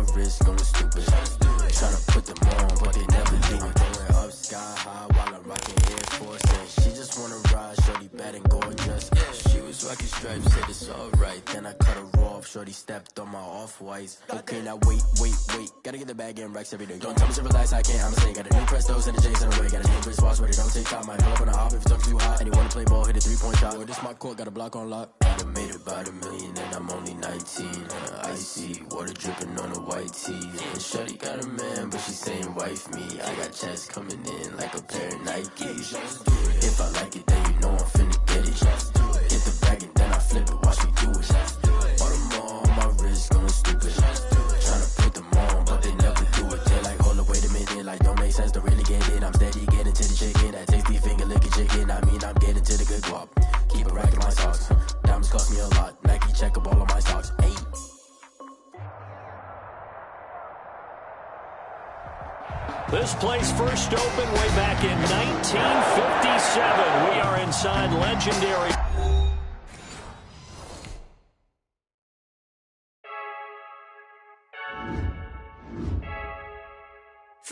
my wrist going stupid. Tryna put them on, but they never leave. I'm going up sky high while I'm rocking Air Force. And she just wanna ride, shorty bad and gorgeous. She was rocking stripes, said it's alright. Then I cut her off, shorty stepped on my off-whites. Okay, now wait. Gotta get the bag and racks every day. Don't tell me to relax, I can't, I'm saying. Got a new Prestos and a J's in the way. Got a new wristwatch, but it don't take time. Might pull up on a hop if it's too hot. And you wanna play ball, hit a 3-point shot. Well, this my court, got a block on lock. I done made about $1 million and I'm only 19. Icy, water dripping on a white tee. And shorty got a man, but she saying wife me. I got checks coming in like a pair of Nikes. If I like it, then you know I'm finna get it. Hit the bag and then I flip it, watch me do it. All them on my wrist going stupid. Tryna put them on, but they never do it. They're like, hold up, wait a minute, like don't make sense to really get it. I'm steady getting to the chicken, that tasty finger licking chicken. I mean, I'm getting to the good guap. Keep it racking my socks. Diamonds cost me a lot. Nike check up all of my stocks. Hey. This place first opened way back in 1957. We are inside legendary.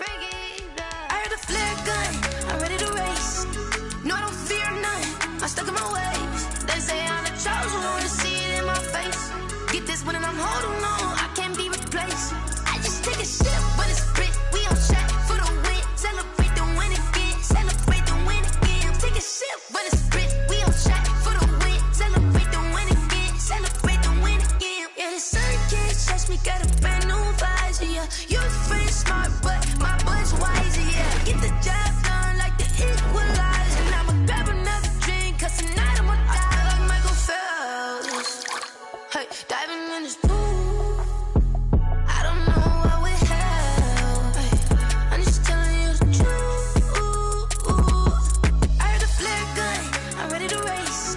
I heard a flare gun, I'm ready to race. No, I don't fear none, I'm stuck in my ways. They say I'm the chosen one, to see it in my face. Get this one and I'm holding on, I can't be replaced. I just take a sip, but it's split, we on track for the win. Celebrate the win again, celebrate the win again. Take a sip, but it's split, we on track for the win. Celebrate the win again, celebrate the win again. Yeah, the sun can't touch me, got a brand new visor, yeah. You're pretty smart, but my boy's wiser, yeah. Get the job done like the equalizer. And I'ma grab another drink, cause tonight I'ma die like Michael Phelps. Hey, diving in this pool, I don't know what would help. Hey, I'm just telling you the truth. I heard a flare gun, I'm ready to race.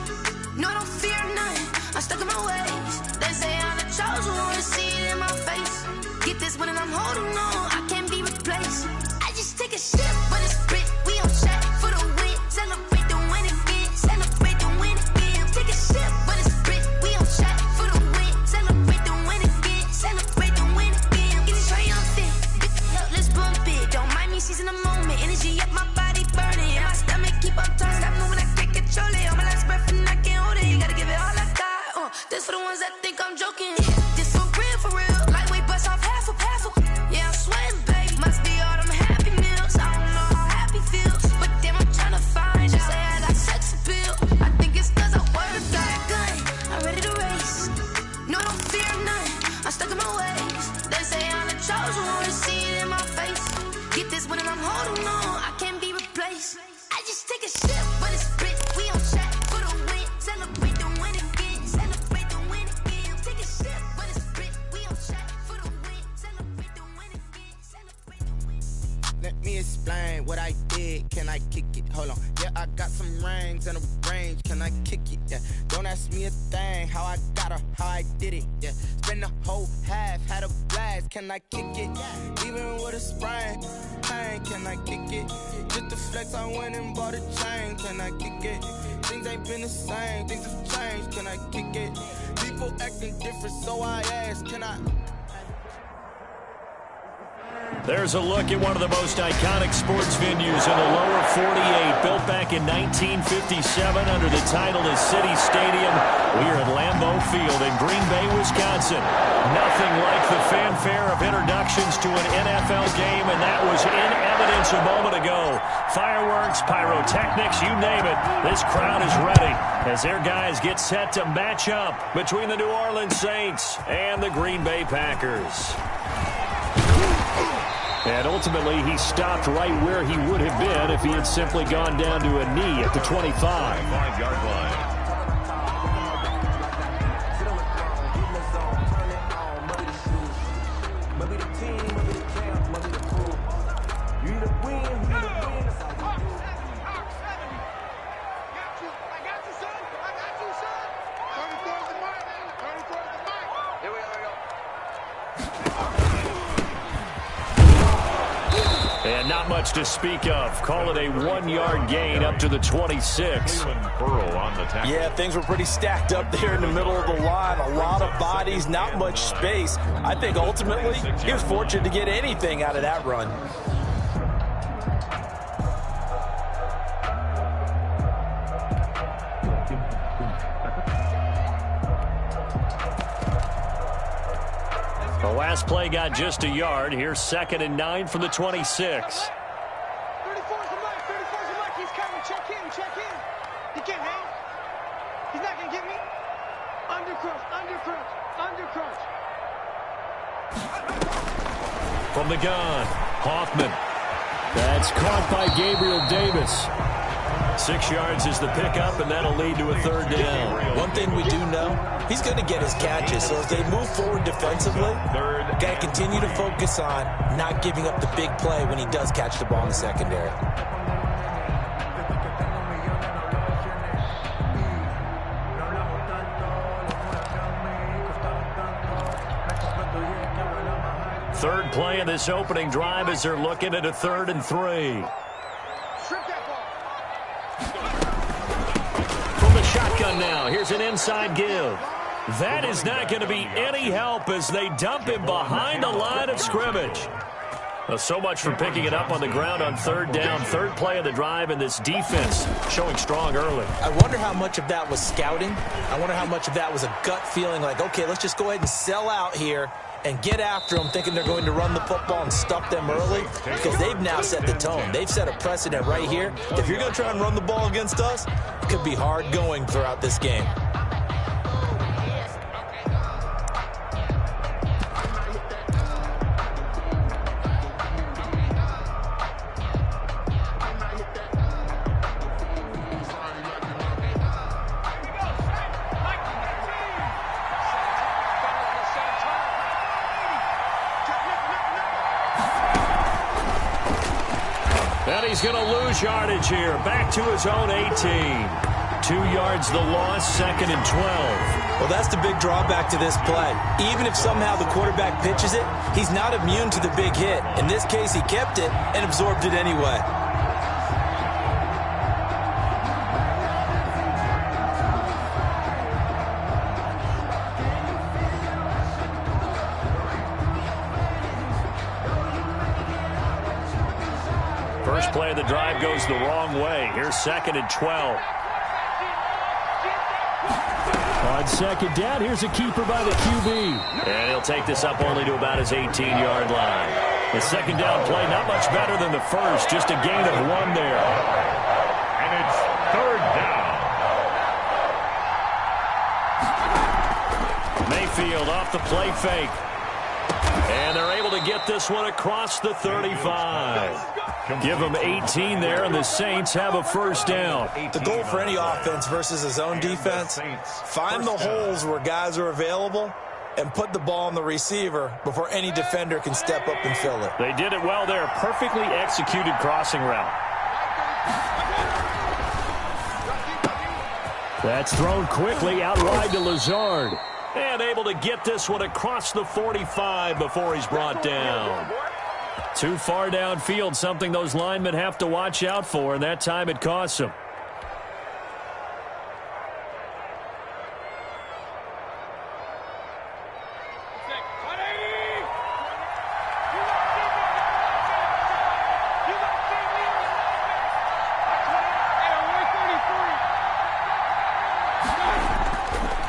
No, I don't fear none, I'm stuck in my ways. They say I'm the chosen one, to see it in my face. Get this one and I'm holding on, I can't be replaced. I just take a sip, but it's split, we on track for the win. Celebrate the win again, celebrate the win again. Take a sip, but it's split, we on track for the win. Celebrate the win again, celebrate the win again. Get it triumphant, let's bump it. Don't mind me seizing the moment, energy up my body burning. And my stomach keep on turning, stop moving, I can't control it. On my last breath and I can't hold it, you gotta give it all I got. This for the ones that think I'm joking. This for real, lightweight bust off half a. Yeah, I'm sweating, babe, must be all them happy meals. I don't know how happy feels, but damn, I'm tryna find you. Say I got sex appeal, I think it's cause I work that gun. I'm ready to race, no, I don't fear none, I'm stuck in my ways. They say I'm the chosen one, to see it in my face. Get this one and I'm holding on, I can't be replaced. I just take a sip, but it's split, we on track for the win. Celebrate the win again, celebrate the win again. Take a sip, but it's split, we on track for the win. Celebrate the win again, celebrate the win. Let me explain what I did. Can I kick it? Hold on. Yeah, I got some rings and a range. Can I kick it? Yeah. Don't ask me a thing. How I got her, how I did it. Yeah. Spend the whole half, had a blast. Can I kick it? Even with a sprain. Pain, can I kick it? Just the flex, I went and bought a chain. Can I kick it? Things ain't been the same. Things have changed. Can I kick it? People acting different, so I ask. Can I? There's a look at one of the most iconic sports venues in the lower 48, built back in 1957 under the title of City Stadium. We are at Lambeau Field in Green Bay, Wisconsin. Nothing like the fanfare of introductions to an NFL game, and that was in evidence a moment ago. Fireworks, pyrotechnics, you name it. This crowd is ready as their guys get set to match up between the New Orleans Saints and the Green Bay Packers. And ultimately, he stopped right where he would have been if he had simply gone down to a knee at the 25. 5-yard line. And not much to speak of. Call it a 1-yard gain up to the 26. Burrow on the tackle. Yeah, things were pretty stacked up there in the middle of the line. A lot of bodies, not much space. I think ultimately he was fortunate to get anything out of that run. The last play got just a yard. Here's 2nd and 9 from the 26. 34's a Mike. 34's a Mike. He's coming. Check in. Check in. He can't hang. He's not going to get me. Under crunch. Under crunch. Under crunch. From the gun, Hoffman. That's caught by Gabriel Davis. 6 yards is the pickup, and that'll lead to a 3rd down. One thing we do know, he's going to get his catches. So as they move forward defensively, got to continue to focus on not giving up the big play when he does catch the ball in the secondary. Third play of this opening drive as they're looking at a 3rd and 3. From the shotgun now, here's an inside give. That is not going to be any help as they dump him behind the line of scrimmage. Well, so much for picking it up on the ground on 3rd down. 3rd play of the drive, and this defense showing strong early. I wonder how much of that was scouting. I wonder how much of that was a gut feeling like, okay, let's just go ahead and sell out here and get after them, thinking they're going to run the football and stuff them early, because they've now set the tone. They've set a precedent right here. If you're going to try and run the ball against us, it could be hard going throughout this game. And he's going to lose yardage here. Back to his own 18. 2 yards the loss, 2nd and 12. Well, that's the big drawback to this play. Even if somehow the quarterback pitches it, he's not immune to the big hit. In this case, he kept it and absorbed it anyway. First play of the drive goes the wrong way. Here's 2nd and 12. On 2nd down, here's a keeper by the QB. And he'll take this up only to about his 18-yard line. The 2nd down play, not much better than the first. Just a gain of 1 there. And it's 3rd down. Mayfield off the play fake. And they're able to get this one across the 35. Give them 18 there, and the Saints have a 1st down. The goal for any offense versus a zone defense, find the holes where guys are available and put the ball on the receiver before any defender can step up and fill it. They did it well there. Perfectly executed crossing route. That's thrown quickly out wide to Lazard. And able to get this one across the 45 before he's brought down. Too far downfield, something those linemen have to watch out for, and that time it costs them.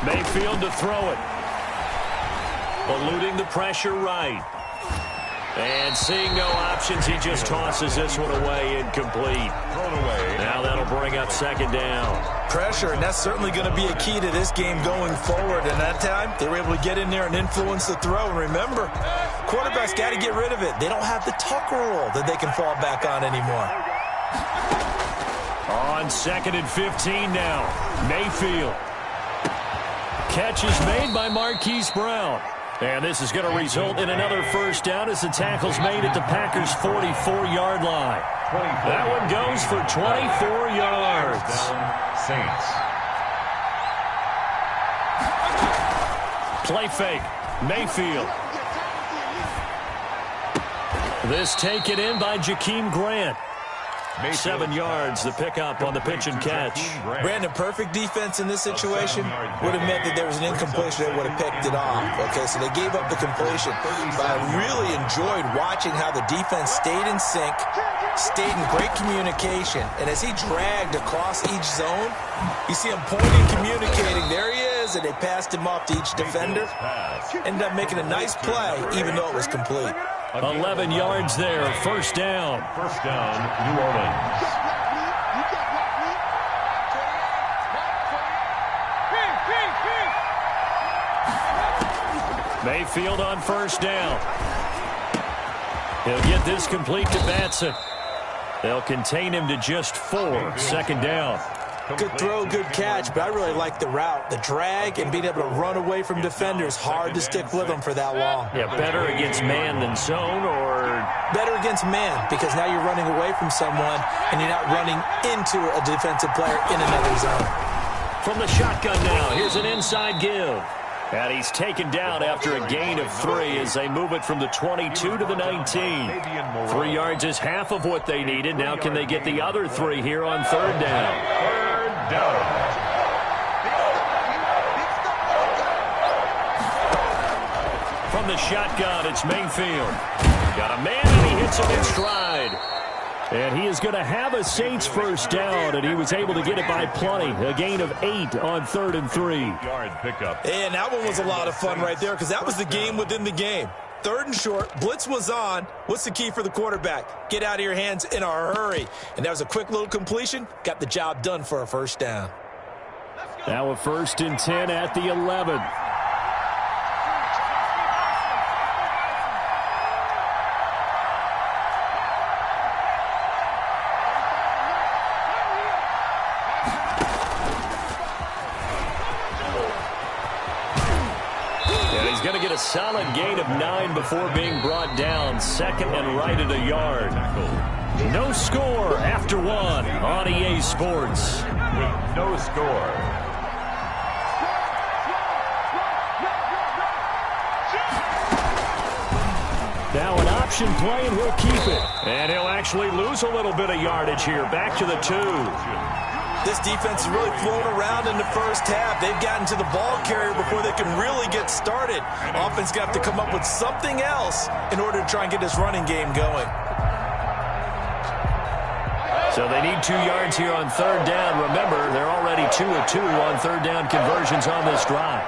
Mayfield to throw it. Eluding the pressure right. And seeing no options, he just tosses this one away, incomplete. Thrown away. Now that'll bring up 2nd down. Pressure, and that's certainly going to be a key to this game going forward. And that time, they were able to get in there and influence the throw. And remember, quarterbacks got to get rid of it. They don't have the Tucker rule that they can fall back on anymore. On 2nd and 15 now, Mayfield. Catch is made by Marquise Brown. And this is going to result in another 1st down as the tackle's made at the Packers' 44-yard line. That one goes for 24 yards. Saints. Play fake. Mayfield. This taken in by Jakeem Grant. 7 yards, the pickup on the pitch and catch. Brandon, perfect defense in this situation would have meant that there was an incompletion. They would have picked it off. Okay, so they gave up the completion. But I really enjoyed watching how the defense stayed in sync, stayed in great communication. And as he dragged across each zone, you see him pointing, communicating. There he is, and they passed him off to each defender. Ended up making a nice play, even though it was complete. 11 yards there, first down. First down, New Orleans. Mayfield on first down. He'll get this complete to Batson. They'll contain him to just 4, second down. Good throw, good catch, but I really like the route. The drag and being able to run away from defenders. Hard to stick with them for that long. Yeah, better against man than zone, or? Better against man, because now you're running away from someone and you're not running into a defensive player in another zone. From the shotgun now, here's an inside give. And he's taken down after a gain of 3 as they move it from the 22 to the 19. 3 yards is half of what they needed. Now can they get the other 3 here on third down? Third down. From the shotgun, it's Mayfield. Got a man, and he hits him in stride. And he is going to have a Saints first down, and he was able to get it by plenty. A gain of 8 on 3rd and 3. Yard pickup. And that one was a lot of fun right there, because that was the game within the game. 3rd and short, blitz was on. What's the key for the quarterback? Get out of your hands in a hurry. And that was a quick little completion. Got the job done for a first down. Now a 1st and 10 at the 11. Going to get a solid gain of 9 before being brought down. 2nd and right at a yard. No score after 1 on EA Sports. With no score. Now an option play, and he'll keep it. And he'll actually lose a little bit of yardage here. Back to the 2. This defense is really flown around in the first half. They've gotten to the ball carrier before they can really get started. Offense got to come up with something else in order to try and get this running game going. So they need 2 yards here on third down. Remember, they're already 2 of 2 on third down conversions on this drive.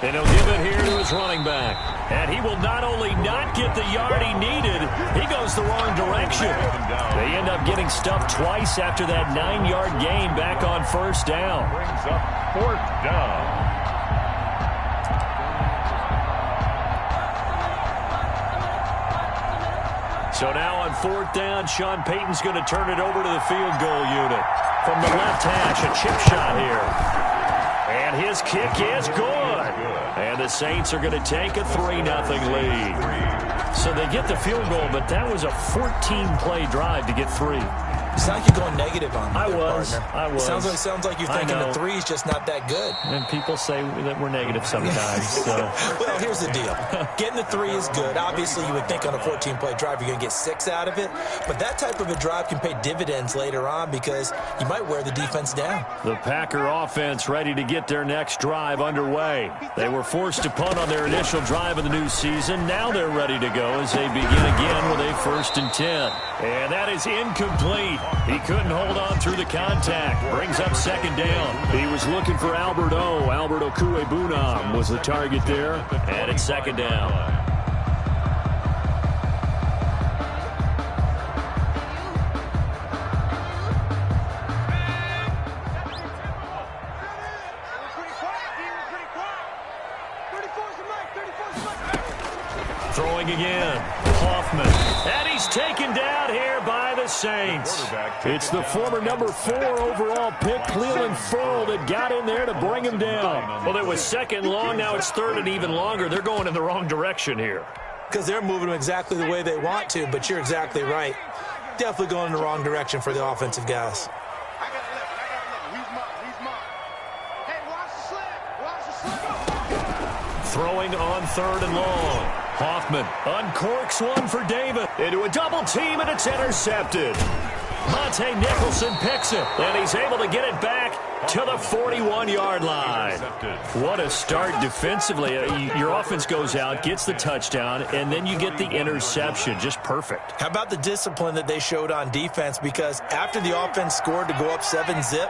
And he'll give it here to his running back. And he will not only not get the yard he needed, he goes the wrong direction. They end up getting stuffed twice after that 9-yard gain back on first down. Brings up 4th down. So now on 4th down, Sean Payton's going to turn it over to the field goal unit. From the left hash, a chip shot here. And his kick is good. And the Saints are going to take a 3-0 lead. So they get the field goal, but that was a 14-play drive to get 3. It's like you're going negative on me. I was. Sounds like you're thinking the 3 is just not that good. And people say that we're negative sometimes. So. Well, here's the deal. Getting the 3 is good. Obviously, you would think on a 14-play drive you're going to get 6 out of it. But that type of a drive can pay dividends later on because you might wear the defense down. The Packer offense ready to get their next drive underway. They were forced to punt on their initial drive of the new season. Now they're ready to go as they begin again with a 1st and 10. And that is incomplete. He couldn't hold on through the contact. Brings up 2nd down. He was looking for Albert O. Albert Okwuegbunam was the target there. And it's 2nd down. Throwing again. Hoffman. And he's taken down here by the Saints. It's the former number 4 overall pick, Clelin Ferrell, that got in there to bring him down. Well, it was 2nd long. Now it's 3rd and even longer. They're going in the wrong direction here. Because they're moving them exactly the way they want to, but you're exactly right. Definitely going in the wrong direction for the offensive guys. Throwing on 3rd and long. Hoffman uncorks one for Davis. Into a double team, and it's intercepted. Monte Nicholson picks it, and he's able to get it back to the 41-yard line. What a start defensively. Your offense goes out, gets the touchdown, and then you get the interception. Just perfect. How about the discipline that they showed on defense? Because after the offense scored to go up 7-zip,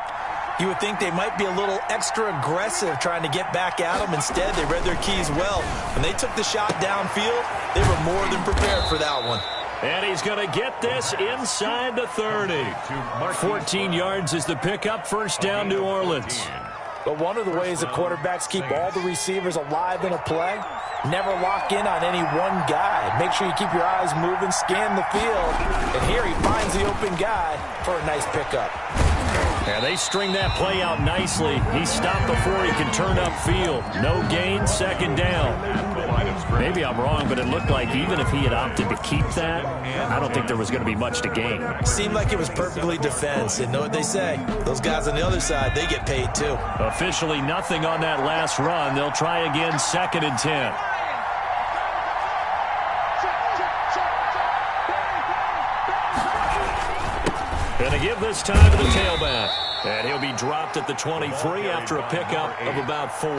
you would think they might be a little extra aggressive trying to get back at them. Instead, they read their keys well. When they took the shot downfield, they were more than prepared for that one. And he's going to get this inside the 30. 14 yards is the pickup. First down, New Orleans. But one of the ways the quarterbacks keep all the receivers alive in a play, never lock in on any one guy. Make sure you keep your eyes moving, scan the field. And here he finds the open guy for a nice pickup. Yeah, they string that play out nicely. He stopped before he can turn upfield. No gain, second down. Maybe I'm wrong, but it looked like even if he had opted to keep that, I don't think there was going to be much to gain. Seemed like it was perfectly defense. And know what they say? Those guys on the other side, they get paid too. Officially nothing on that last run. They'll try again, 2nd and 10. Going to give this time to the tailback. And he'll be dropped at the 23 after a pickup of about 4.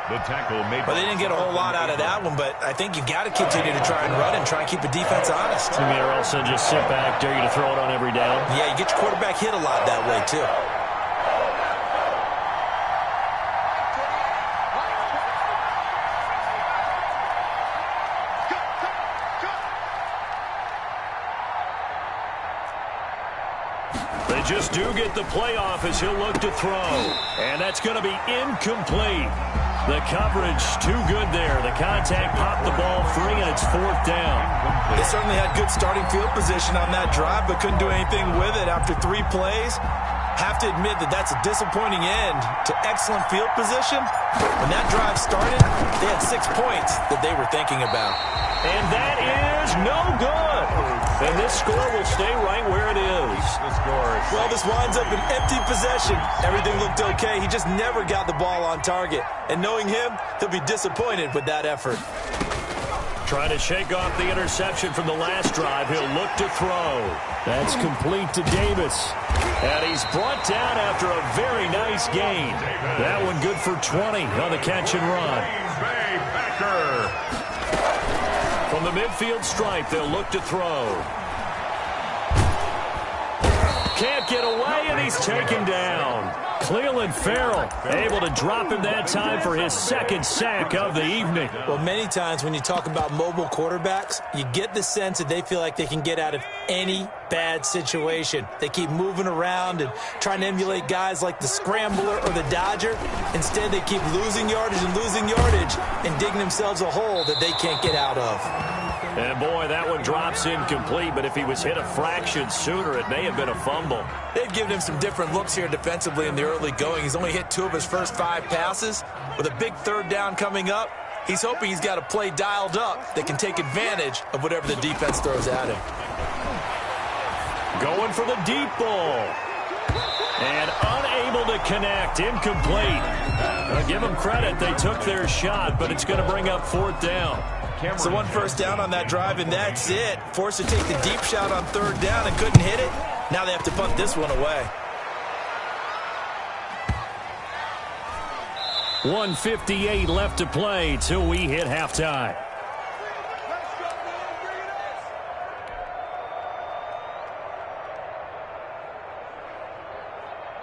The tackle made. Well, they didn't get a whole lot out of that one, but I think you got to continue to try and run and try and keep the defense honest. You mean also just sit back, dare you to throw it on every down? Yeah, you get your quarterback hit a lot that way, too. They just do get the playoff as he'll look to throw. And that's going to be incomplete. The coverage too good there. The contact popped the ball free, and it's 4th down. They certainly had good starting field position on that drive, but couldn't do anything with it after 3 plays. Have to admit that that's a disappointing end to excellent field position. When that drive started, they had 6 points that they were thinking about. And that is no good. And this score will stay right where it is. Well, this winds up an empty possession. Everything looked okay. He just never got the ball on target. And knowing him, he'll be disappointed with that effort. Trying to shake off the interception from the last drive. He'll look to throw. That's complete to Davis. And he's brought down after a very nice gain. That one good for 20 on the catch and run. From the midfield stripe, they'll look to throw. Can't get away, and he's taken down. Clelin Ferrell able to drop him that time for his 2nd sack of the evening. Well, many times when you talk about mobile quarterbacks, you get the sense that they feel like they can get out of any bad situation. They keep moving around and trying to emulate guys like the Scrambler or the Dodger. Instead, they keep losing yardage and digging themselves a hole that they can't get out of. And boy, that one drops incomplete, but if he was hit a fraction sooner, it may have been a fumble. They've given him some different looks here defensively in the early going. He's only hit 2 of his first 5 passes. With a big 3rd down coming up, he's hoping he's got a play dialed up that can take advantage of whatever the defense throws at him. Going for the deep ball. And unable to connect. Incomplete. Give them credit. They took their shot, but it's going to bring up 4th down. So 1 first down on that drive, and that's it. Forced to take the deep shot on 3rd down and couldn't hit it. Now they have to punt this one away. 1:58 left to play till we hit halftime.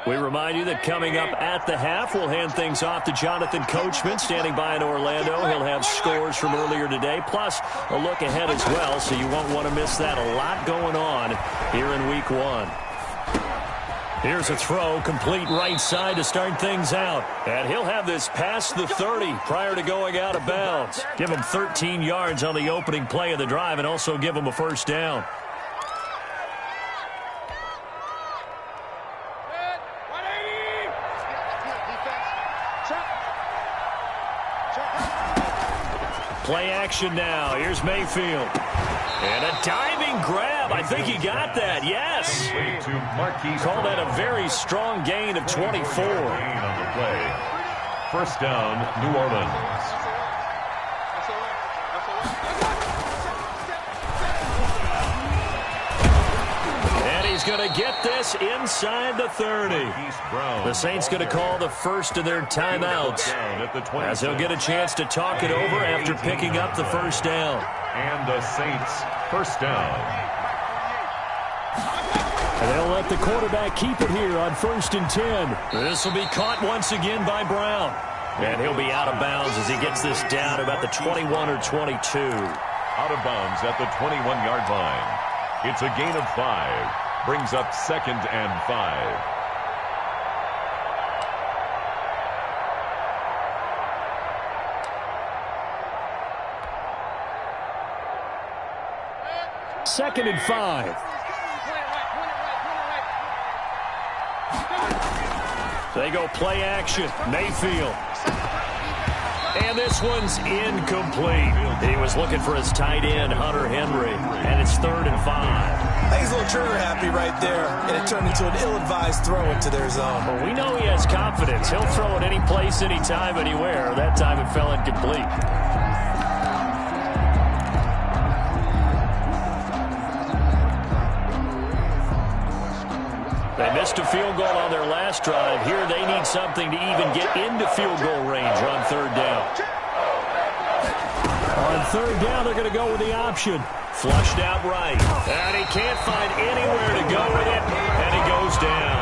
We remind you that coming up at the half, we'll hand things off to Jonathan Coachman, standing by in Orlando. He'll have scores from earlier today, plus a look ahead as well, so you won't want to miss that. A lot going on here in Week 1. Here's a throw, complete right side to start things out. And he'll have this past the 30 prior to going out of bounds. Give him 13 yards on the opening play of the drive and also give him a first down. Play action now. Here's Mayfield. And a diving grab. I think he got that. Yes. Call that a very strong gain of 24. On the play. First down, New Orleans. He's going to get this inside the 30. The Saints going to call the first of their timeouts, as he'll get a chance to talk it over after picking up the first down. And the Saints first down. And they'll let the quarterback keep it here on 1st and 10. This will be caught once again by Brown. And he'll be out of bounds as he gets this down about the 21 or 22. Out of bounds at the 21-yard line. It's a gain of 5. Brings up 2nd and 5. Second and 5. They go play action. Mayfield. And this one's incomplete. He was looking for his tight end, Hunter Henry. And it's 3rd and 5. I think he's a little trigger happy right there, and it turned into an ill-advised throw into their zone. Well, we know he has confidence. He'll throw it any place, anytime, anywhere. That time it fell incomplete. They missed a field goal on their last drive. Here they need something to even get into field goal range on 3rd down. On 3rd down, they're going to go with the option. Flushed out right. And he can't find anywhere to go with it. And he goes down.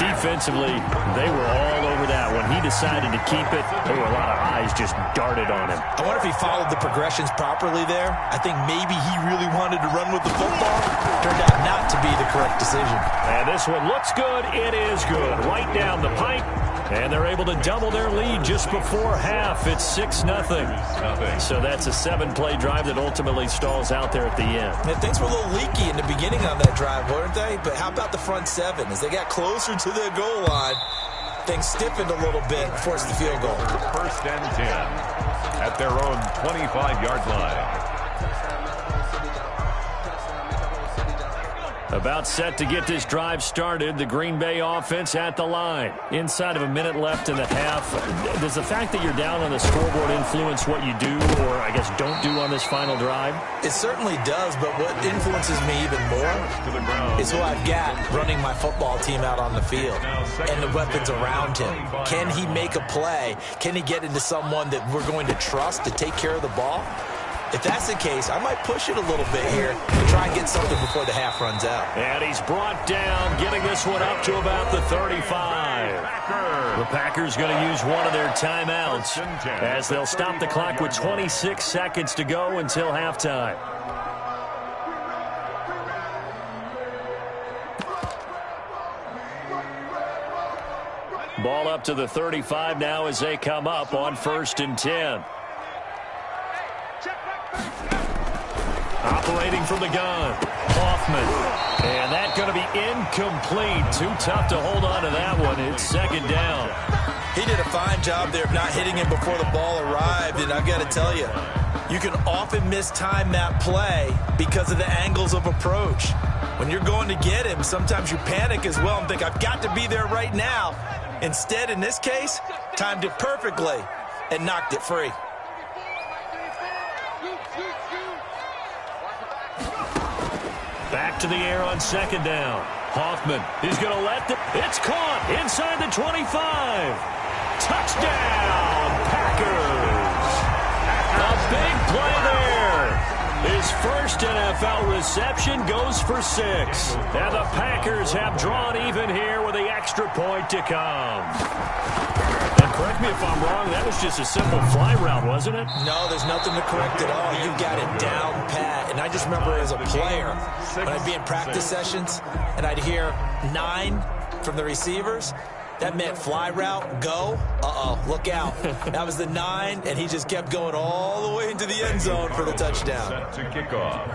Defensively, they were all over that. When he decided to keep it, there were a lot of eyes just darted on him. I wonder if he followed the progressions properly there. I think maybe he really wanted to run with the football. Turned out not to be the correct decision. And this one looks good. It is good. Right down the pipe. And they're able to double their lead just before half. It's 6-0. So that's a 7-play drive that ultimately stalls out there at the end. And things were a little leaky in the beginning on that drive, weren't they? But how about the front 7? As they got closer to the goal line, things stiffened a little bit, forced the field goal. 1st and 10 at their own 25-yard line. About set to get this drive started. The Green Bay offense at the line. Inside of a minute left in the half. Does the fact that you're down on the scoreboard influence what you do, or I guess don't do on this final drive? It certainly does, but what influences me even more is who I've got running my football team out on the field and the weapons around him. Can he make a play? Can he get into someone that we're going to trust to take care of the ball? If that's the case, I might push it a little bit here to try and get something before the half runs out. And he's brought down, getting this one up to about the 35. The Packers going to use one of their timeouts as they'll stop the clock with 26 seconds to go until halftime. Ball up to the 35 now as they come up on 1st and 10. Operating from the gun, Hoffman. And that's going to be incomplete. Too tough to hold on to that one. It's 2nd down. He did a fine job there of not hitting him before the ball arrived, and I've got to tell you, you can often mistime that play because of the angles of approach. When you're going to get him, sometimes you panic as well and think, I've got to be there right now. Instead, in this case, timed it perfectly and knocked it free. Back to the air on 2nd down. Hoffman, he's going to let the... It's caught inside the 25. Touchdown, Packers. A big play there. His first NFL reception goes for 6. And the Packers have drawn even here with the extra point to come. And correct me if I'm wrong, that was just a simple fly route, wasn't it? No, there's nothing to correct at all. You've got it down pat. And I just remember as a player, when I'd be in practice sessions and I'd hear 9 from the receivers, that meant fly route, go, look out. That was the 9, and he just kept going all the way into the end zone for the touchdown. Set to kick off.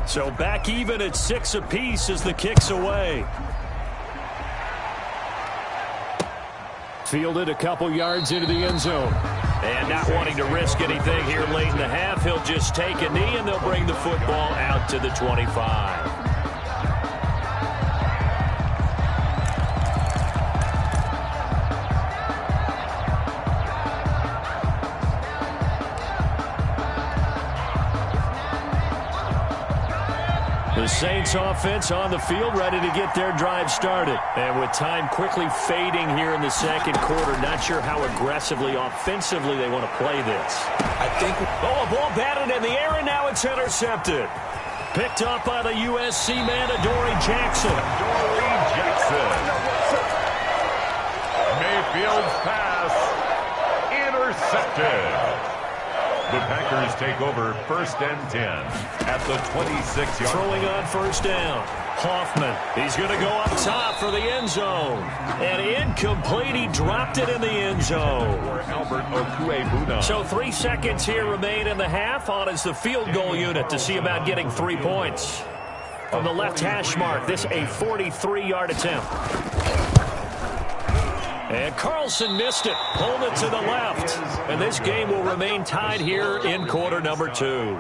So back even at 6 apiece as the kick's away. Fielded a couple yards into the end zone. And not wanting to risk anything here late in the half, he'll just take a knee, and they'll bring the football out to the 25. The Saints offense on the field, ready to get their drive started. And with time quickly fading here in the second quarter, not sure how aggressively, offensively they want to play this. I think... Oh, a ball batted in the air, and now it's intercepted. Picked up by the USC man, Adoree Jackson. Adoree Jackson. Mayfield's pass intercepted. The Packers take over 1st and 10 at the 26-yard. Throwing on first down. Hoffman. He's going to go up top for the end zone. And incomplete. He dropped it in the end zone. For Albert Okwuegbunam. So 3 seconds here remain in the half. On is the field goal unit to see about getting 3 points. From the left hash mark, this a 43-yard attempt. And Carlson missed it. Pulled it to the left. And this game will remain tied here in quarter number 2.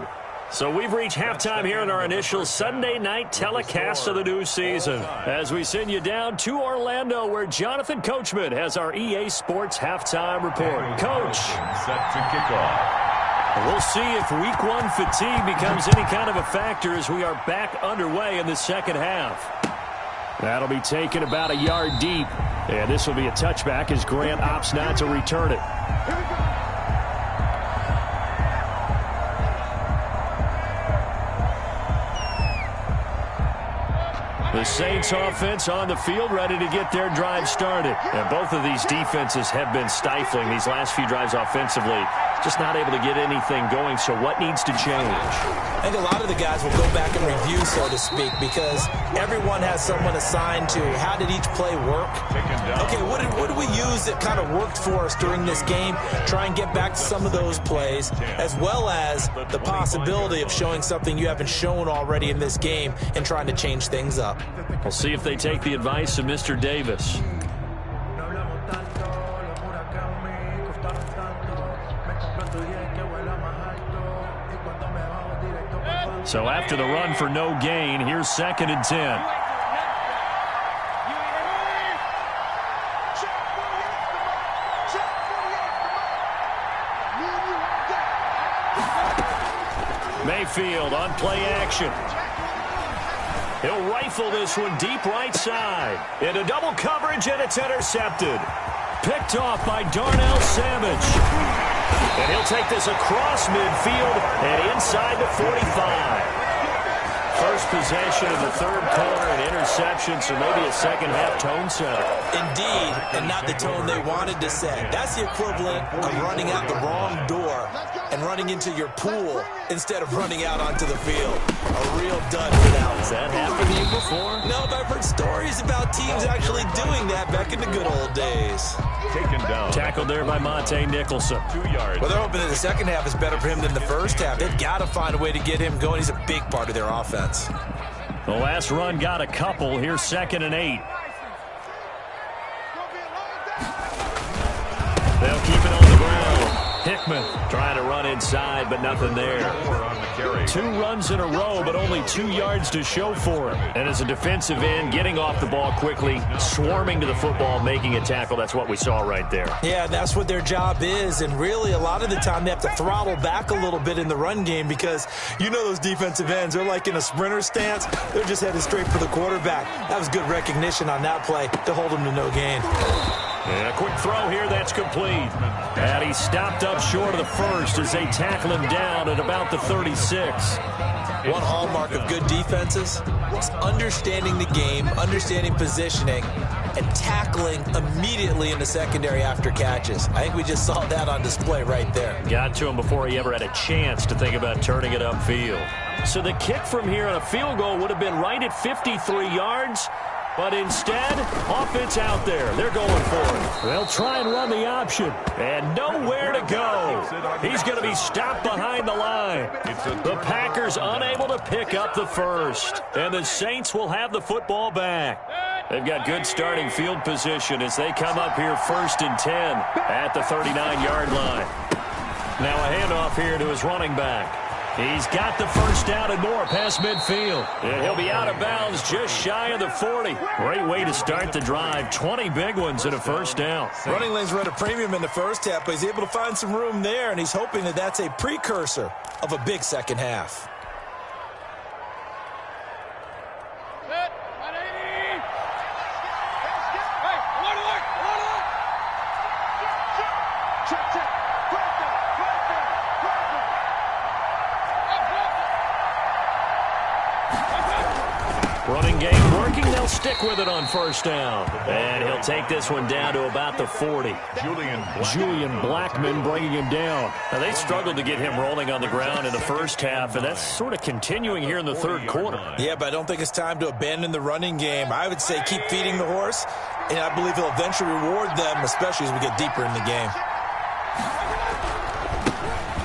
So we've reached halftime here in our initial Sunday night telecast of the new season. As we send you down to Orlando, where Jonathan Coachman has our EA Sports halftime report. Coach. Set to kick off. We'll see if week 1 fatigue becomes any kind of a factor as we are back underway in the second half. That'll be taken about a yard deep. And this will be a touchback as Grant opts not to return it. The Saints offense on the field, ready to get their drive started. And both of these defenses have been stifling these last few drives offensively. Just not able to get anything going, so what needs to change? I think a lot of the guys will go back and review, so to speak, because everyone has someone assigned to how did each play work. Okay, what did we use that kind of worked for us during this game? Try and get back to some of those plays, as well as the possibility of showing something you haven't shown already in this game and trying to change things up. We'll see if they take the advice of Mr. Davis. So after the run for no gain, here's 2nd and 10. Mayfield on play action. He'll rifle this one deep right side. Into double coverage, and it's intercepted. Picked off by Darnell Savage. And he'll take this across midfield and inside the 45. First possession of the third quarter, an interception, so maybe a second-half tone setter. Indeed, and not the tone they wanted to set. That's the equivalent of running out the wrong door and running into your pool instead of running out onto the field. A real dud for that one. Has that happened to you before? No, but I've heard stories about teams actually doing that back in the good old days. Taken down. Tackled there by Monte Nicholson. 2 yards. Well, they're hoping that the second half is better for him than the first half. They've got to find a way to get him going. He's a big part of their offense. The last run got a couple. Here's 2nd and 8. They'll keep it on the ground. Hickman trying to run inside, but nothing there. 2 runs in a row, but only 2 yards to show for it. And as a defensive end, getting off the ball quickly, swarming to the football, making a tackle, that's what we saw right there. Yeah, that's what their job is. And really, a lot of the time, they have to throttle back a little bit in the run game because you know those defensive ends, they're like in a sprinter stance. They're just headed straight for the quarterback. That was good recognition on that play to hold them to no gain. And a quick throw here, that's complete. And he stopped up short of the first as they tackle him down at about the 36. One hallmark of good defenses is understanding the game, understanding positioning, and tackling immediately in the secondary after catches. I think we just saw that on display right there. Got to him before he ever had a chance to think about turning it upfield. So the kick from here on a field goal would have been right at 53 yards. But instead, offense out there. They're going for it. They'll try and run the option. And nowhere to go. He's going to be stopped behind the line. The Packers unable to pick up the first. And the Saints will have the football back. They've got good starting field position as they come up here 1st and 10 at the 39-yard line. Now a handoff here to his running back. He's got the first down and more past midfield. And he'll be out of bounds just shy of the 40. Great way to start the drive. 20 big ones and a first down. Running lanes were at a premium in the first half, but he's able to find some room there, and he's hoping that that's a precursor of a big second half. Check, check. Right there, right there, right there. Running game working. They'll stick with it on first down. And he'll take this one down to about the 40. Julian Blackmon bringing him down. Now, they struggled to get him rolling on the ground in the first half, and that's sort of continuing here in the third quarter. Yeah, but I don't think it's time to abandon the running game. I would say keep feeding the horse, and I believe he'll eventually reward them, especially as we get deeper in the game.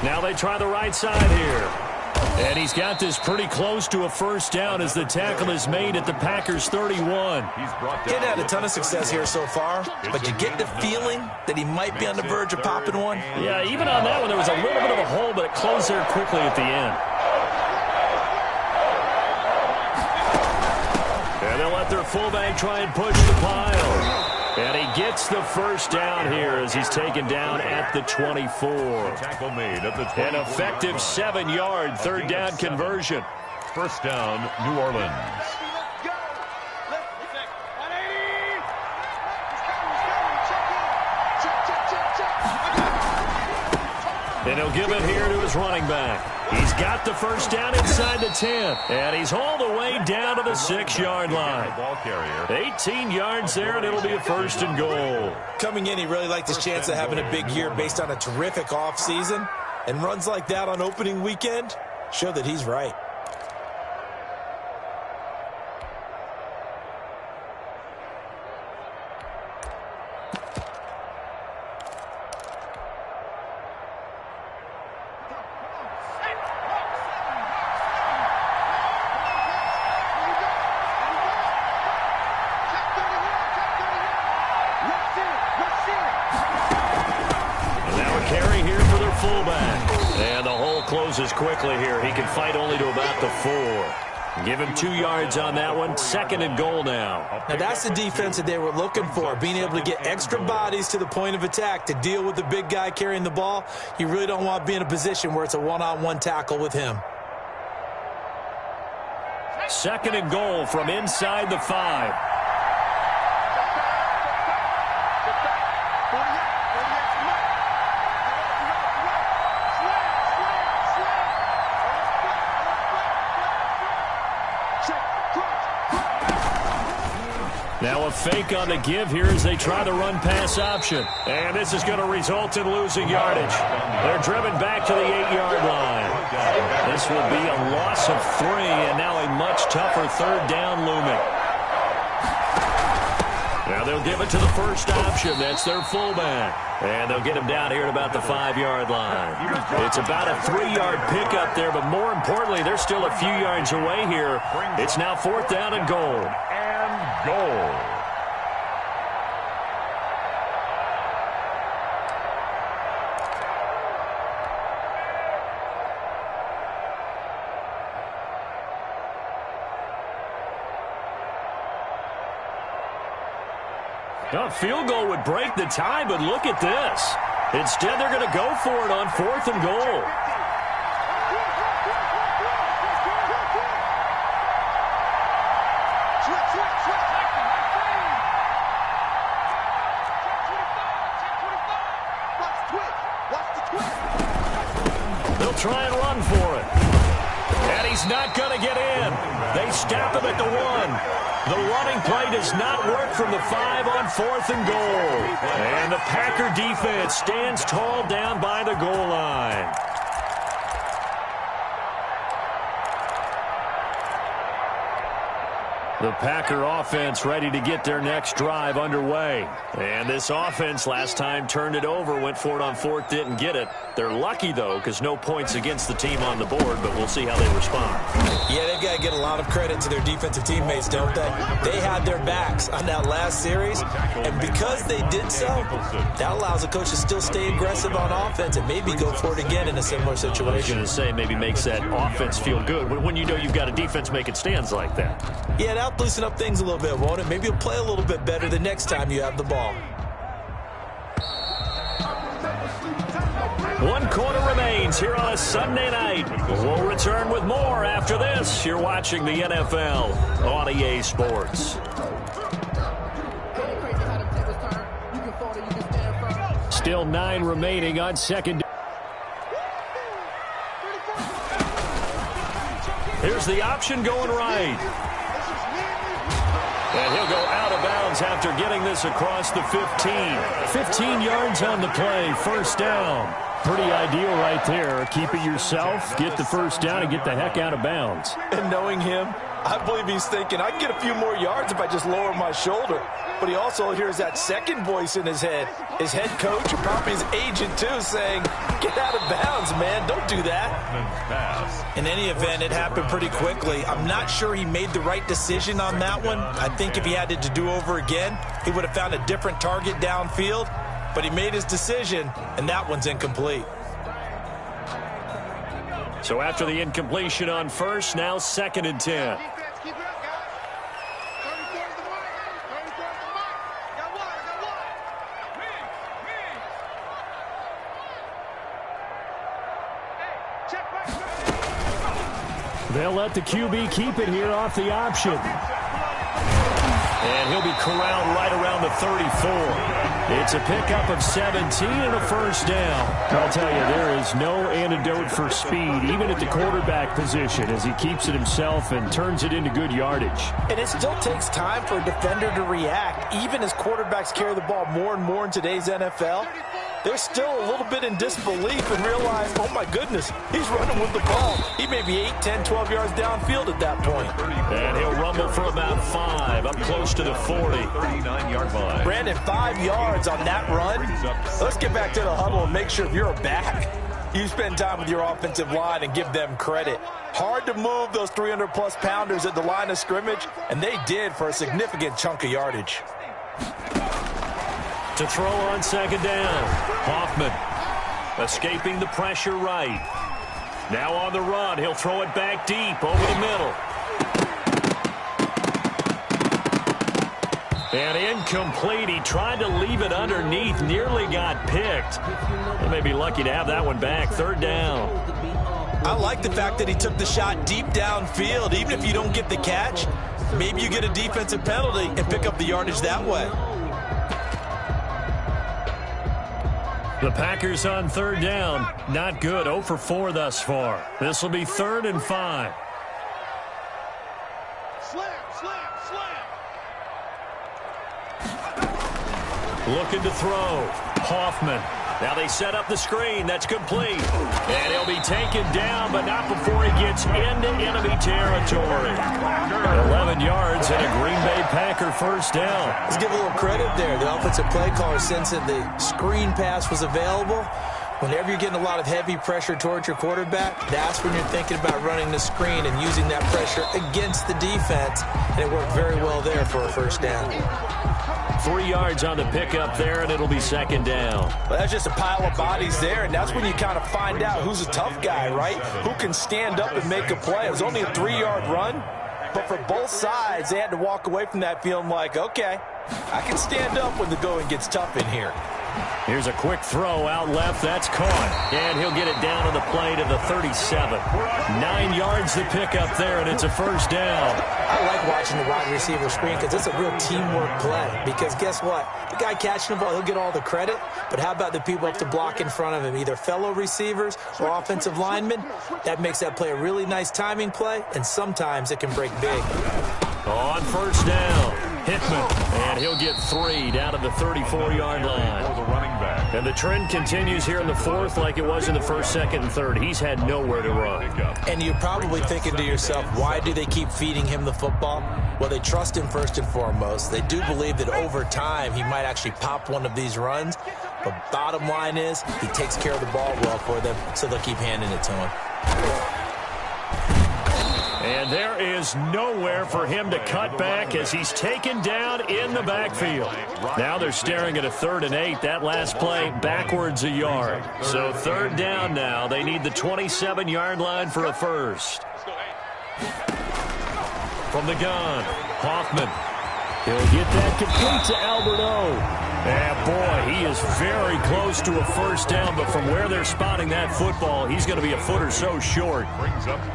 Now they try the right side here. And he's got this pretty close to a first down as the tackle is made at the Packers' 31. He's had a ton of success here so far, but you get the feeling that he might be on the verge of popping one. Yeah, even on that one, there was a little bit of a hole, but it closed there quickly at the end. And they'll let their fullback try and push the pile. And he gets the first down here as he's taken down at the 24. Tackle made at the 24. An effective 7-yard third down conversion. First down, New Orleans. And he'll give it here to his running back. He's got the first down inside the 10. And he's all the way down to the 6-yard line. 18 yards there, and it'll be a first and goal. Coming in, he really liked his chance of having a big year based on a terrific offseason. And runs like that on opening weekend show that he's right. Closes quickly here. He can fight only to about the 4. Give him 2 yards on that one. Second and goal now. Now that's the defense that they were looking for, being able to get extra bodies to the point of attack to deal with the big guy carrying the ball. You really don't want to be in a position where it's a one-on-one tackle with him. Second and goal from inside the 5. Now a fake on the give here as they try the run-pass option. And this is going to result in losing yardage. They're driven back to the 8-yard line. This will be a loss of 3, and now a much tougher third down looming. Now they'll give it to the first option. That's their fullback. And they'll get him down here at about the 5-yard line. It's about a 3-yard pickup there, but more importantly, they're still a few yards away here. It's now 4th down and goal. Goal. A field goal would break the tie, but look at this. Instead, they're going to go for it on 4th and goal. They'll try and run for it. And he's not going to get in. They stop him at the 1. The running play does not work from the 5 on 4th and goal. And the Packer defense stands tall down by the goal line. The Packer offense ready to get their next drive underway. And this offense last time turned it over, went for it on 4th, didn't get it. They're lucky, though, because no points against the team on the board, but we'll see how they respond. Yeah, they've got to get a lot of credit to their defensive teammates, don't they? They had their backs on that last series, and because they did so, that allows the coach to still stay aggressive on offense and maybe go for it again in a similar situation. I was going to say maybe makes that offense feel good when you know you've got a defense making stands like that. Yeah, that'll loosen up things a little bit, won't it? Maybe you'll play a little bit better the next time you have the ball. 1 quarter remains here on a Sunday night. We'll return with more after this. You're watching the NFL on EA Sports. Still 9 remaining on second. Here's the option going right. And he'll go out of bounds after getting this across the 15. 15 yards on the play, first down. Pretty ideal right there. Keep it yourself, get the first down, and get the heck out of bounds. And knowing him, I believe he's thinking, I can get a few more yards if I just lower my shoulder. But he also hears that second voice in his head. His head coach, and probably his agent too, saying, get out of bounds, man. Don't do that. In any event, it happened pretty quickly. I'm not sure he made the right decision on that one. I think if he had it to do over again, he would have found a different target downfield. But he made his decision, and that one's incomplete. So after the incompletion on first, now 2nd and 10. They'll let the QB keep it here off the option. And he'll be corralled right around the 34. It's a pickup of 17 and a first down. I'll tell you, there is no antidote for speed, even at the quarterback position, as he keeps it himself and turns it into good yardage. And it still takes time for a defender to react. Even as quarterbacks carry the ball more and more in today's NFL, they're still a little bit in disbelief and realize, oh my goodness, he's running with the ball. He may be 8, 10, 12 yards downfield at that point. And he'll rumble for about 5, up close to the 40. 39-yard line. Brandon, 5 yards on that run. Let's get back to the huddle and make sure if you're a back, you spend time with your offensive line and give them credit. Hard to move those 300-plus pounders at the line of scrimmage, and they did for a significant chunk of yardage. To throw on 2nd down, Hoffman escaping the pressure right. Now on the run, he'll throw it back deep over the middle. And incomplete. He tried to leave it underneath, nearly got picked. They may be lucky to have that one back. 3rd down. I like the fact that he took the shot deep downfield. Even if you don't get the catch, maybe you get a defensive penalty and pick up the yardage that way. The Packers on 3rd down. Not good. 0 for 4 thus far. This will be 3rd and 5. Looking to throw. Hoffman. Now they set up the screen. That's complete. And he'll be taken down, but not before he gets into enemy territory. 11 yards and a Green Bay Packer first down. Let's give a little credit there. The offensive play caller sensed that the screen pass was available. Whenever you're getting a lot of heavy pressure towards your quarterback, that's when you're thinking about running the screen and using that pressure against the defense. And it worked very well there for a first down. 3 yards on the pickup there, and it'll be 2nd down. Well, that's just a pile of bodies there, and that's when you kind of find out who's a tough guy, right? Who can stand up and make a play. It was only a 3-yard run, but for both sides, they had to walk away from that feeling like, okay, I can stand up when the going gets tough in here. Here's a quick throw out left. That's caught. And he'll get it down on the play to the 37. 9 yards to pick up there, and it's a first down. I like watching the wide receiver screen because it's a real teamwork play. Because guess what? The guy catching the ball, he'll get all the credit. But how about the people up to block in front of him, either fellow receivers or offensive linemen? That makes that play a really nice timing play, and sometimes it can break big. On first down, Hickman, and he'll get 3 down to the 34-yard line. And the trend continues here in the 4th like it was in the 1st, 2nd, and 3rd. He's had nowhere to run. And you're probably thinking to yourself, why do they keep feeding him the football? Well, they trust him first and foremost. They do believe that over time he might actually pop one of these runs. But bottom line is he takes care of the ball well for them, so they'll keep handing it to him. And there is nowhere for him to cut back as he's taken down in the backfield. Now they're staring at a 3rd and 8. That last play backwards a yard. So 3rd down now. They need the 27-yard line for a first. From the gun, Hoffman. He'll get that complete to Albert O. Yeah, boy, he is very close to a first down, but from where they're spotting that football, he's going to be a foot or so short.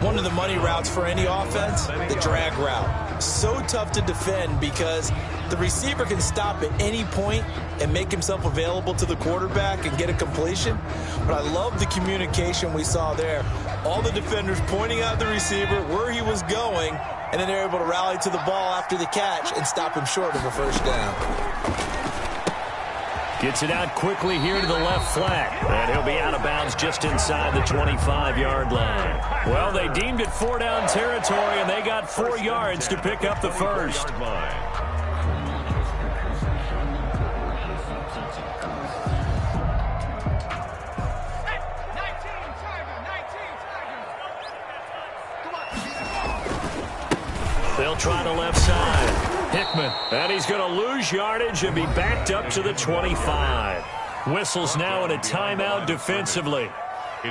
One of the money routes for any offense, the drag route. So tough to defend because the receiver can stop at any point and make himself available to the quarterback and get a completion. But I love the communication we saw there. All the defenders pointing out the receiver, where he was going, and then they're able to rally to the ball after the catch and stop him short of a first down. Gets it out quickly here to the left flat. And he'll be out of bounds just inside the 25-yard line. Well, they deemed it 4-down territory, and they got 4 yards to pick up the first. They'll try the left side. Hickman, and he's going to lose yardage and be backed up to the 25. Whistles now in a timeout defensively.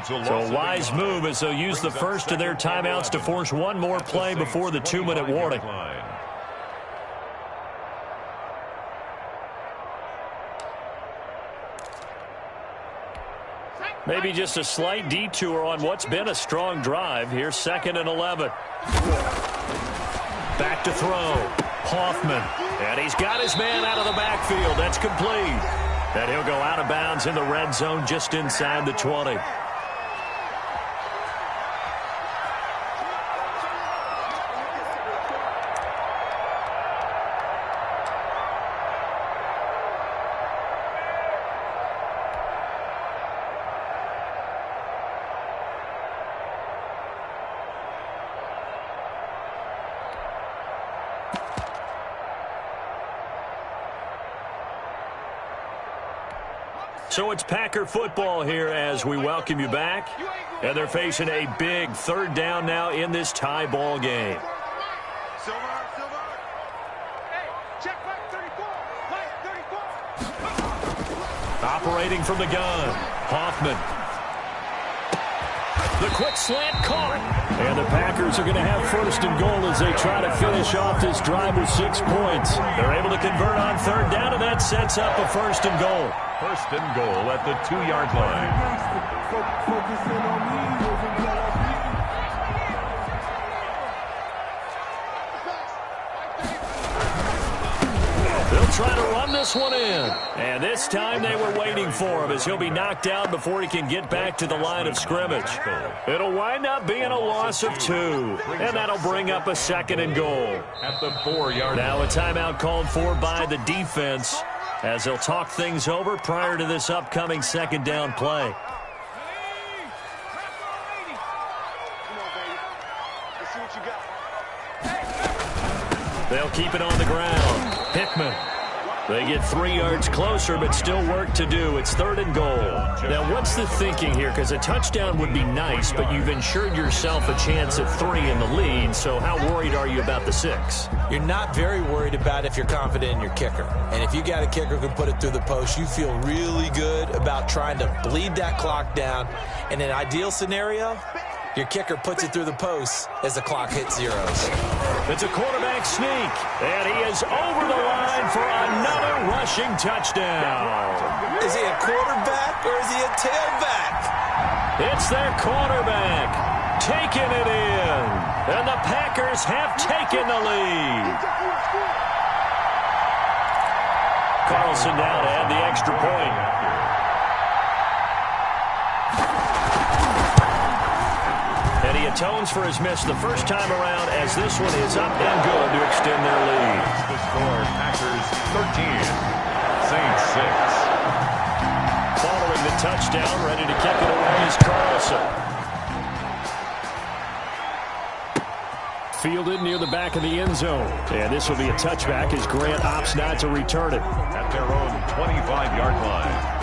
So a wise move as they'll use the first of their timeouts to force one more play before the 2-minute warning. Maybe just a slight detour on what's been a strong drive. Here's 2nd and 11. Back to throw. Hoffman. And he's got his man out of the backfield. That's complete. And he'll go out of bounds in the red zone just inside the 20. So it's Packer football here as we welcome you back. And they're facing a big 3rd down now in this tie ball game. Operating from the gun, Hoffman. The quick slant caught. And the Packers are going to have 1st and goal as they try to finish off this drive with 6 points. They're able to convert on 3rd down, and that sets up a 1st and goal. 1st and goal at the 2-yard line. They'll try to run this one in. And this time they were waiting for him as he'll be knocked down before he can get back to the line of scrimmage. It'll wind up being a loss of 2. And that'll bring up a 2nd and goal. At the 4-yard line. Now a timeout called for by the defense as they'll talk things over prior to this upcoming 2nd down play. They'll keep it on the ground. Hickman. They get 3 yards closer, but still work to do. It's 3rd and goal. Now, what's the thinking here? Because a touchdown would be nice, but you've ensured yourself a chance of 3 in the lead, so how worried are you about the 6? You're not very worried about if you're confident in your kicker. And if you got a kicker who can put it through the post, you feel really good about trying to bleed that clock down. In an ideal scenario, your kicker puts it through the post as the clock hits zeros. It's a quarterback sneak, and he is over the line for another rushing touchdown. Is he a quarterback or is he a tailback? It's their quarterback taking it in, and the Packers have taken the lead. Carlson now to add the extra point. And he atones for his miss the first time around as this one is up and good to extend their lead. The score, Packers 13, Saints 6. Following the touchdown, ready to kick it away is Carlson. Fielded near the back of the end zone. And this will be a touchback as Grant opts not to return it. At their own 25-yard line.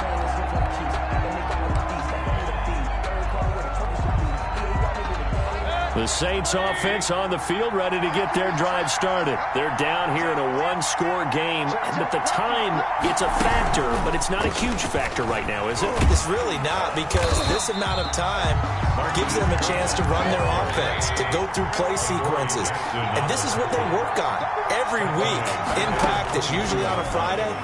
The Saints offense on the field ready to get their drive started. They're down here in a 1-score game. At the time, it's a factor, but it's not a huge factor right now, is it? It's really not, because this amount of time gives them a chance to run their offense, to go through play sequences. And this is what they work on every week in practice, usually on a Friday.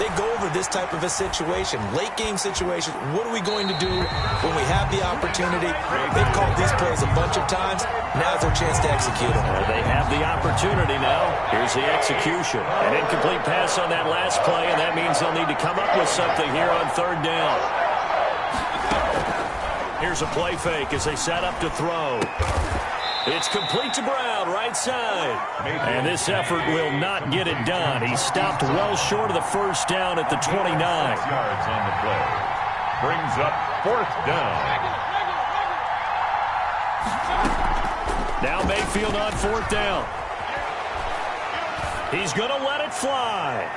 they go over this type of a situation, late game situation. What are we going to do when we have the opportunity? They've called these plays a bunch of times. Now's their chance to execute them. They have the opportunity now. Here's the execution. An incomplete pass on that last play, and that means they'll need to come up with something here on third down. Here's a play fake as they set up to throw. It's complete to Brown, right side. And this effort will not get it done. He stopped well short of the first down at the 29. Yards on the play. Brings up fourth down. Now Mayfield on fourth down. He's going to let it fly.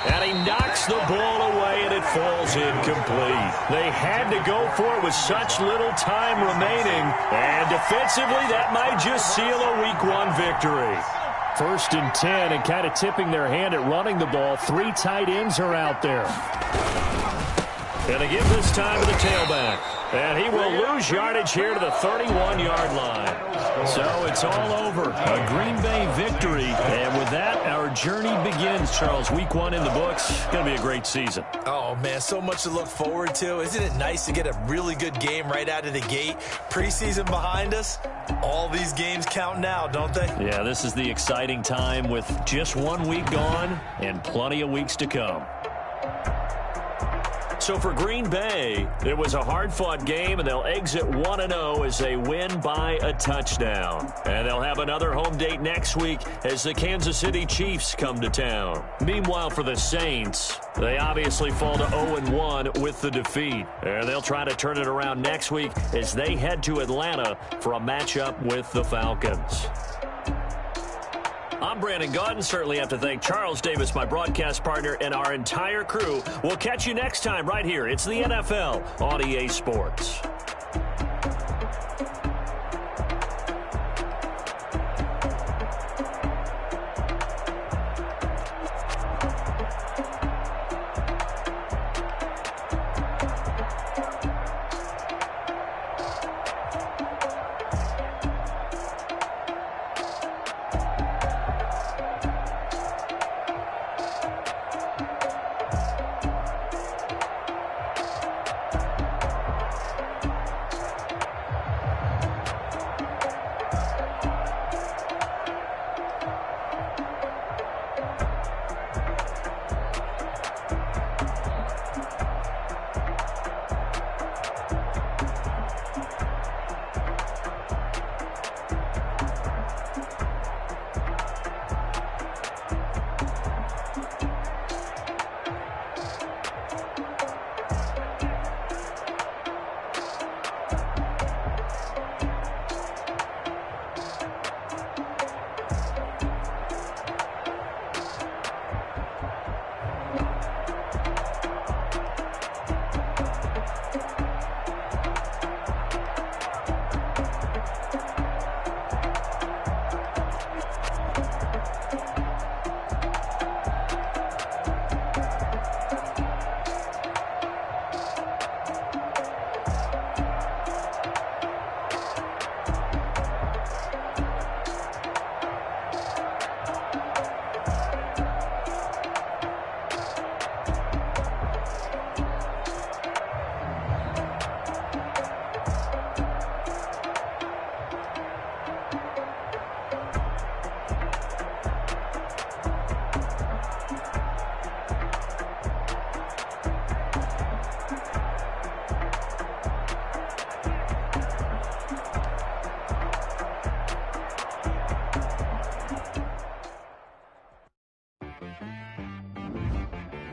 And he knocks the ball away, and it falls incomplete. They had to go for it with such little time remaining. And defensively, that might just seal a Week 1 victory. 1st and 10, and kind of tipping their hand at running the ball. 3 tight ends are out there. And they give this time to the tailback. And he will lose yardage here to the 31-yard line. So it's all over. A Green Bay victory. And with that, our journey begins, Charles. Week 1 in the books. Going to be a great season. Oh, man, so much to look forward to. Isn't it nice to get a really good game right out of the gate? Preseason behind us. All these games count now, don't they? Yeah, this is the exciting time with just 1 week gone and plenty of weeks to come. So for Green Bay, it was a hard-fought game, and they'll exit 1-0 as they win by a touchdown. And they'll have another home date next week as the Kansas City Chiefs come to town. Meanwhile, for the Saints, they obviously fall to 0-1 with the defeat. And they'll try to turn it around next week as they head to Atlanta for a matchup with the Falcons. I'm Brandon Gaudin. Certainly have to thank Charles Davis, my broadcast partner, and our entire crew. We'll catch you next time right here. It's the NFL on EA Sports.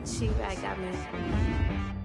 She got me.